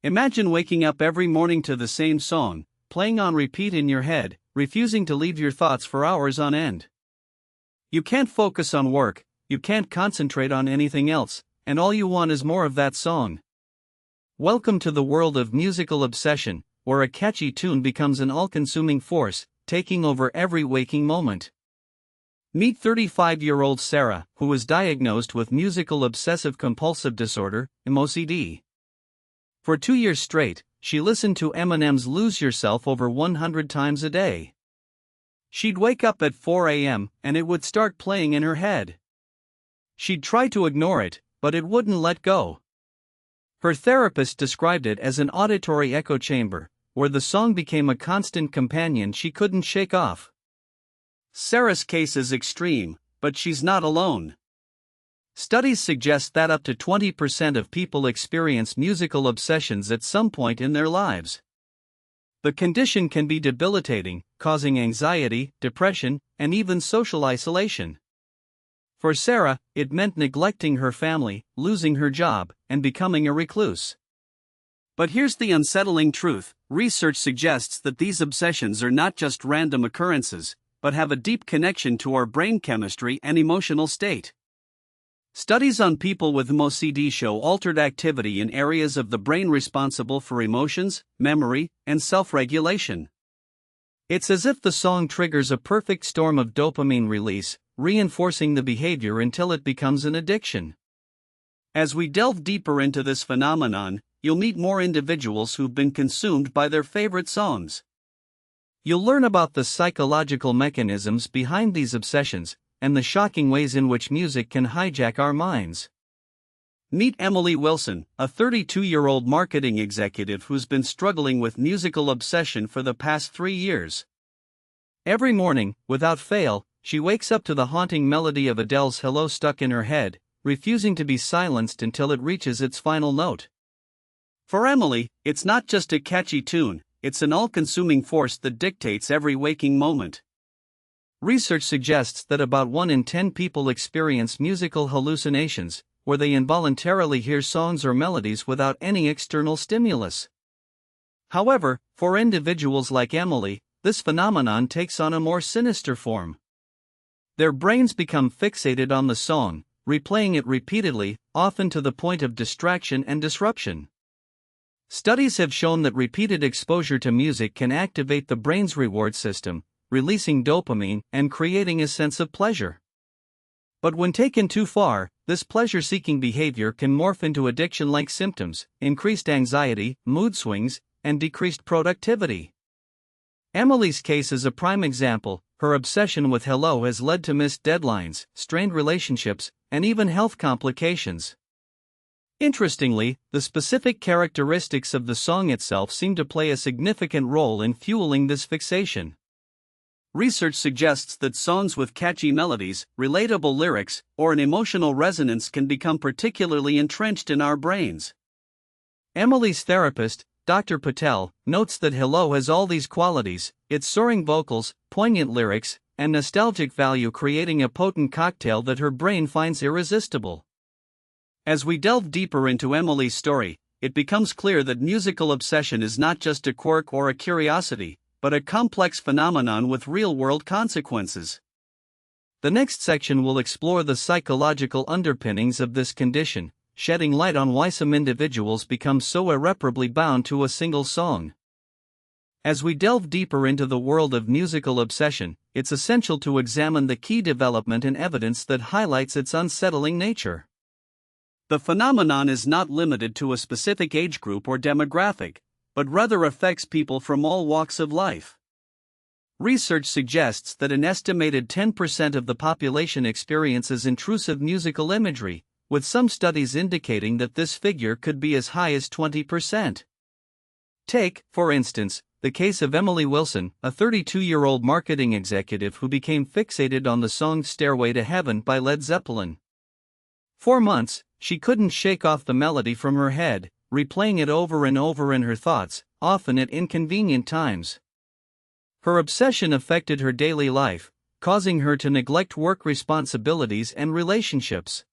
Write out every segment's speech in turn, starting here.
Imagine waking up every morning to the same song, playing on repeat in your head, refusing to leave your thoughts for hours on end. You can't focus on work, you can't concentrate on anything else, and all you want is more of that song. Welcome to the world of musical obsession, where a catchy tune becomes an all-consuming force, taking over every waking moment. Meet 35-year-old Sarah, who was diagnosed with musical obsessive compulsive disorder, MOCD. For 2 years straight, she listened to Eminem's Lose Yourself over 100 times a day. She'd wake up at 4 a.m., and it would start playing in her head. She'd try to ignore it, but it wouldn't let go. Her therapist described it as an auditory echo chamber, where the song became a constant companion she couldn't shake off. Sarah's case is extreme, but she's not alone. Studies suggest that up to 20% of people experience musical obsessions at some point in their lives. The condition can be debilitating, causing anxiety, depression, and even social isolation. For Sarah, it meant neglecting her family, losing her job, and becoming a recluse. But here's the unsettling truth: research suggests that these obsessions are not just random occurrences, but have a deep connection to our brain chemistry and emotional state. Studies on people with MOCD show altered activity in areas of the brain responsible for emotions, memory, and self-regulation. It's as if the song triggers a perfect storm of dopamine release, reinforcing the behavior until it becomes an addiction. As we delve deeper into this phenomenon, you'll meet more individuals who've been consumed by their favorite songs. You'll learn about the psychological mechanisms behind these obsessions, and the shocking ways in which music can hijack our minds. Meet Emily Wilson, a 32-year-old marketing executive who's been struggling with musical obsession for the past 3 years. Every morning, without fail, she wakes up to the haunting melody of Adele's Hello stuck in her head, refusing to be silenced until it reaches its final note. For Emily, it's not just a catchy tune, it's an all-consuming force that dictates every waking moment. Research suggests that about 1 in 10 people experience musical hallucinations, where they involuntarily hear songs or melodies without any external stimulus. However, for individuals like Emily, this phenomenon takes on a more sinister form. Their brains become fixated on the song, replaying it repeatedly, often to the point of distraction and disruption. Studies have shown that repeated exposure to music can activate the brain's reward system, releasing dopamine and creating a sense of pleasure. But when taken too far, this pleasure-seeking behavior can morph into addiction-like symptoms, increased anxiety, mood swings, and decreased productivity. Emily's case is a prime example. Her obsession with Hello has led to missed deadlines, strained relationships, and even health complications. Interestingly, the specific characteristics of the song itself seem to play a significant role in fueling this fixation. Research suggests that songs with catchy melodies, relatable lyrics, or an emotional resonance can become particularly entrenched in our brains. Emily's therapist, Dr. Patel, notes that Hello has all these qualities: its soaring vocals, poignant lyrics, and nostalgic value, creating a potent cocktail that her brain finds irresistible. As we delve deeper into Emily's story, it becomes clear that musical obsession is not just a quirk or a curiosity, but a complex phenomenon with real-world consequences. The next section will explore the psychological underpinnings of this condition, shedding light on why some individuals become so irreparably bound to a single song. As we delve deeper into the world of musical obsession, it's essential to examine the key development and evidence that highlights its unsettling nature. The phenomenon is not limited to a specific age group or demographic, but rather affects people from all walks of life. Research suggests that an estimated 10% of the population experiences intrusive musical imagery, with some studies indicating that this figure could be as high as 20%. Take, for instance, the case of Emily Wilson, a 32-year-old marketing executive who became fixated on the song Stairway to Heaven by Led Zeppelin. For months, she couldn't shake off the melody from her head, replaying it over and over in her thoughts, often at inconvenient times. Her obsession affected her daily life, causing her to neglect work responsibilities and relationships.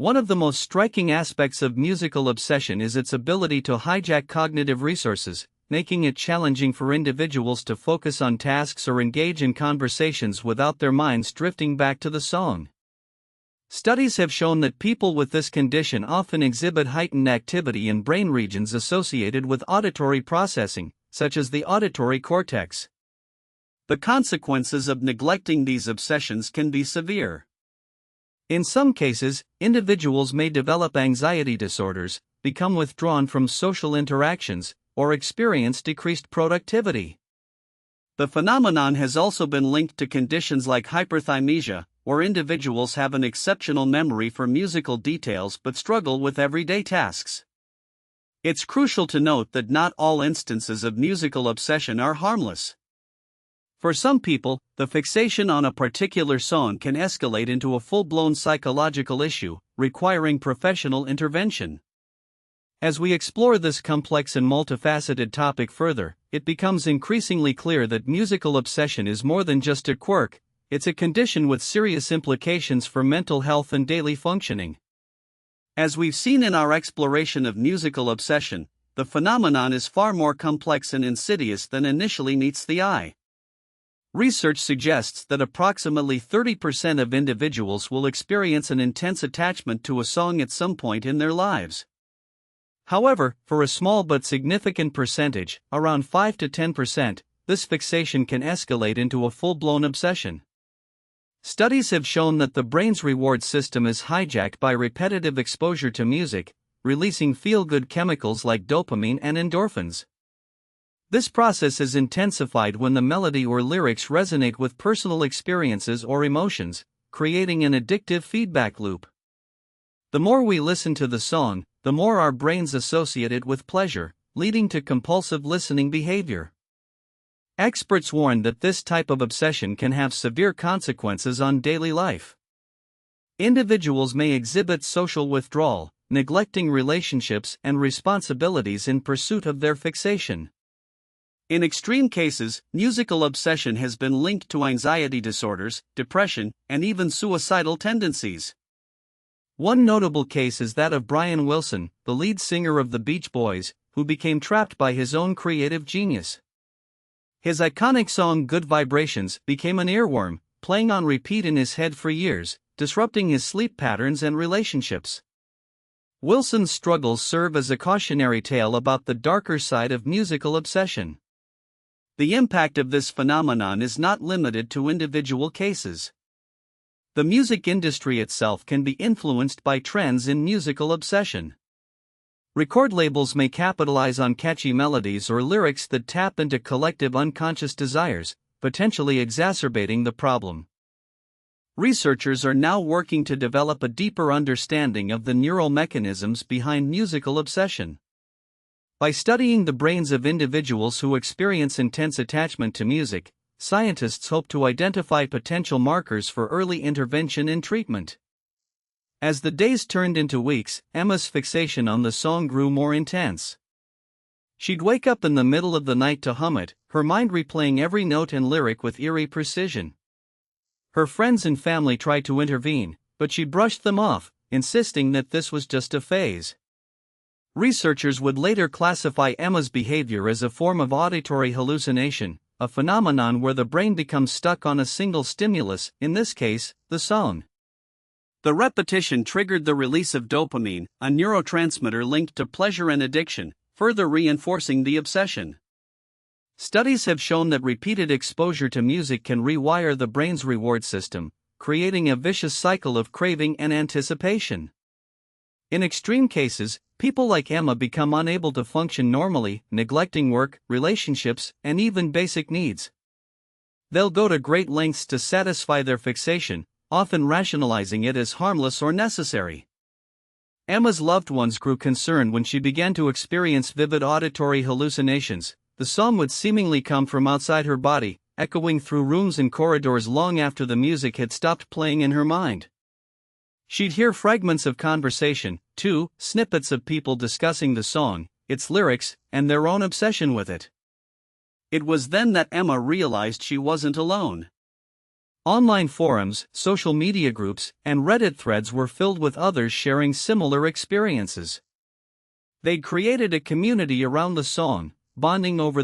One of the most striking aspects of musical obsession is its ability to hijack cognitive resources, making it challenging for individuals to focus on tasks or engage in conversations without their minds drifting back to the song. Studies have shown that people with this condition often exhibit heightened activity in brain regions associated with auditory processing, such as the auditory cortex. The consequences of neglecting these obsessions can be severe. In some cases, individuals may develop anxiety disorders, become withdrawn from social interactions, or experience decreased productivity. The phenomenon has also been linked to conditions like hyperthymesia, where individuals have an exceptional memory for musical details but struggle with everyday tasks. It's crucial to note that not all instances of musical obsession are harmless. For some people, the fixation on a particular song can escalate into a full-blown psychological issue, requiring professional intervention. As we explore this complex and multifaceted topic further, it becomes increasingly clear that musical obsession is more than just a quirk, it's a condition with serious implications for mental health and daily functioning. As we've seen in our exploration of musical obsession, the phenomenon is far more complex and insidious than initially meets the eye. Research suggests that approximately 30% of individuals will experience an intense attachment to a song at some point in their lives. However, for a small but significant percentage, around 5 to 10%, this fixation can escalate into a full-blown obsession. Studies have shown that the brain's reward system is hijacked by repetitive exposure to music, releasing feel-good chemicals like dopamine and endorphins. This process is intensified when the melody or lyrics resonate with personal experiences or emotions, creating an addictive feedback loop. The more we listen to the song, the more our brains associate it with pleasure, leading to compulsive listening behavior. Experts warn that this type of obsession can have severe consequences on daily life. Individuals may exhibit social withdrawal, neglecting relationships and responsibilities in pursuit of their fixation. In extreme cases, musical obsession has been linked to anxiety disorders, depression, and even suicidal tendencies. One notable case is that of Brian Wilson, the lead singer of the Beach Boys, who became trapped by his own creative genius. His iconic song Good Vibrations became an earworm, playing on repeat in his head for years, disrupting his sleep patterns and relationships. Wilson's struggles serve as a cautionary tale about the darker side of musical obsession. The impact of this phenomenon is not limited to individual cases. The music industry itself can be influenced by trends in musical obsession. Record labels may capitalize on catchy melodies or lyrics that tap into collective unconscious desires, potentially exacerbating the problem. Researchers are now working to develop a deeper understanding of the neural mechanisms behind musical obsession. By studying the brains of individuals who experience intense attachment to music, scientists hope to identify potential markers for early intervention and treatment. As the days turned into weeks, Emma's fixation on the song grew more intense. She'd wake up in the middle of the night to hum it, her mind replaying every note and lyric with eerie precision. Her friends and family tried to intervene, but she brushed them off, insisting that this was just a phase. Researchers would later classify Emma's behavior as a form of auditory hallucination, a phenomenon where the brain becomes stuck on a single stimulus, in this case, the song. The repetition triggered the release of dopamine, a neurotransmitter linked to pleasure and addiction, further reinforcing the obsession. Studies have shown that repeated exposure to music can rewire the brain's reward system, creating a vicious cycle of craving and anticipation. In extreme cases, people like Emma become unable to function normally, neglecting work, relationships, and even basic needs. They'll go to great lengths to satisfy their fixation, often rationalizing it as harmless or necessary. Emma's loved ones grew concerned when she began to experience vivid auditory hallucinations. The song would seemingly come from outside her body, echoing through rooms and corridors long after the music had stopped playing in her mind. She'd hear fragments of conversation, too, snippets of people discussing the song, its lyrics, and their own obsession with it. It was then that Emma realized she wasn't alone. Online forums, social media groups, and Reddit threads were filled with others sharing similar experiences. They'd created a community around the song, bonding over